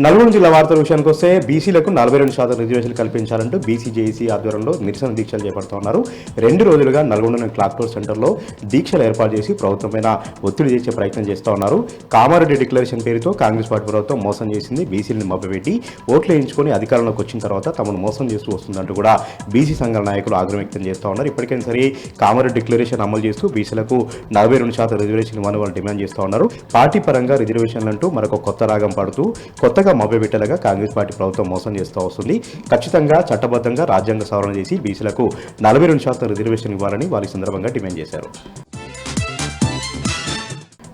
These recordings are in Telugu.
నల్గొండ జిల్లా వార్తల విషయానికి వస్తే బీసీలకు 42% రిజర్వేషన్లు కల్పించాలంటూ బీసీ జేఏసీ ఆధ్వర్యంలో నిరసన దీక్షలు చేపడుతున్నారు. 2 రోజులుగా నల్గొండలోని క్లాక్టోర్ సెంటర్లో దీక్షలు ఏర్పాటు చేసి ప్రభుత్వమైన ఒత్తిడి చేసే ప్రయత్నం చేస్తూ ఉన్నారు. కామారెడ్డి డిక్లరేషన్ పేరుతో కాంగ్రెస్ పార్టీ ప్రభుత్వం మోసం చేసింది. బీసీలను మభ్యపెట్టి ఓట్లు వేయించుకొని అధికారంలోకి వచ్చిన తర్వాత తమను మోసం చేస్తూ వస్తుందంటూ కూడా బీసీ సంఘాల నాయకులు ఆగ్రహం వ్యక్తం చేస్తూ ఉన్నారు. ఇప్పటికైనా సరే కామారెడ్డి డిక్లరేషన్ అమలు చేస్తూ బీసీలకు 42% రిజర్వేషన్ ఇవ్వని వాళ్ళు డిమాండ్ చేస్తూ ఉన్నారు. పార్టీ పరంగా రిజర్వేషన్లు అంటూ మరొక కొత్త రాగం పడుతూ కొత్తగా మభ్యపెట్టేలాగా కాంగ్రెస్ పార్టీ ప్రభుత్వం మోసం చేస్తూ వస్తుంది. ఖచ్చితంగా చట్టబద్ధంగా రాజ్యాంగ సవరణ చేసి బీసీలకు 42% రిజర్వేషన్ ఇవ్వాలని వారి సందర్భంగా డిమాండ్ చేశారు.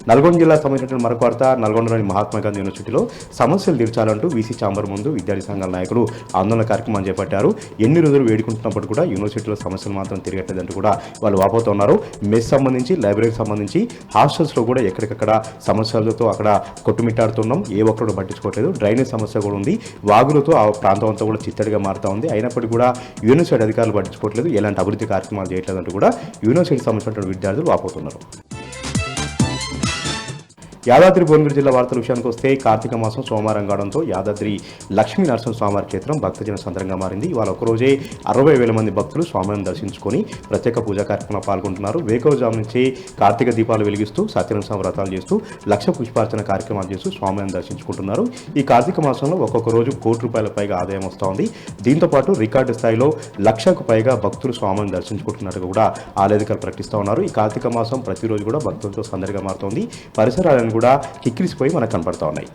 నల్గొండ జిల్లా సంబంధించిన మరొక వార్త. నల్గొండలోని మహాత్మాగాంధీ యూనివర్సిటీలో సమస్యలు తీర్చాలంటూ వీసీ ఛాంబర్ ముందు విద్యార్థి సంఘాల నాయకులు ఆందోళన కార్యక్రమాన్ని చేపట్టారు. ఎన్ని రోజులు వేడుకుంటున్నప్పుడు కూడా యూనివర్సిటీలో సమస్యలు మాత్రం తిరగట్లేదంటూ కూడా వాళ్ళు వాపోతున్నారు. మెస్ సంబంధించి, లైబ్రరీకి సంబంధించి, హాస్టల్స్లో కూడా ఎక్కడికక్కడ సమస్యలతో అక్కడ కొట్టుమిట్టాడుతున్నాం. ఏ ఒక్కరు పట్టించుకోవట్లేదు. డ్రైనేజ్ సమస్య కూడా ఉంది. వాగులతో ఆ ప్రాంతం అంతా కూడా చిత్తడిగా మారుతూ ఉంది. అయినప్పటికీ కూడా యూనివర్సిటీ అధికారులు పట్టించుకోవట్లేదు. ఎలాంటి అభివృద్ధి కార్యక్రమాలు చేయట్లేదంటూ కూడా యూనివర్సిటీకి సంబంధించినటువంటి విద్యార్థులు వాపోతున్నారు. యాదాద్రి భువనగిరి జిల్లా వార్తల విషయానికి వస్తే కార్తీక మాసం సోమవారం కావడంతో యాదాద్రి లక్ష్మీ నరసింహస్వామివారి క్షేత్రం భక్తజన సందర్భంగా మారింది. ఇవాళ ఒకరోజే 60,000 మంది భక్తులు స్వామిని దర్శించుకొని ప్రత్యేక పూజా కార్యక్రమంలో పాల్గొంటున్నారు. వేకోజాము నుంచి కార్తీక దీపాలు వెలిగిస్తూ సత్యనారాయణ వ్రతాలు చేస్తూ లక్ష పుష్పార్చన కార్యక్రమాలు చేస్తూ స్వామిని దర్శించుకుంటున్నారు. ఈ కార్తీక మాసంలో ఒక్కొక్క రోజు ₹1,00,00,000 పైగా ఆదాయం వస్తోంది. దీంతోపాటు రికార్డు స్థాయిలో 1,00,000కు పైగా భక్తులు స్వామిని దర్శించుకుంటున్నట్టుగా కూడా ఆలయాధికారులు ప్రకటిస్తూ ఉన్నారు. ఈ కార్తీక మాసం ప్రతిరోజు కూడా భక్తులతో సందడిగా మారుతోంది. పరిసరాలను కూడా కిక్కిరిసిపోయి మనకు కనపడతా ఉన్నాయి.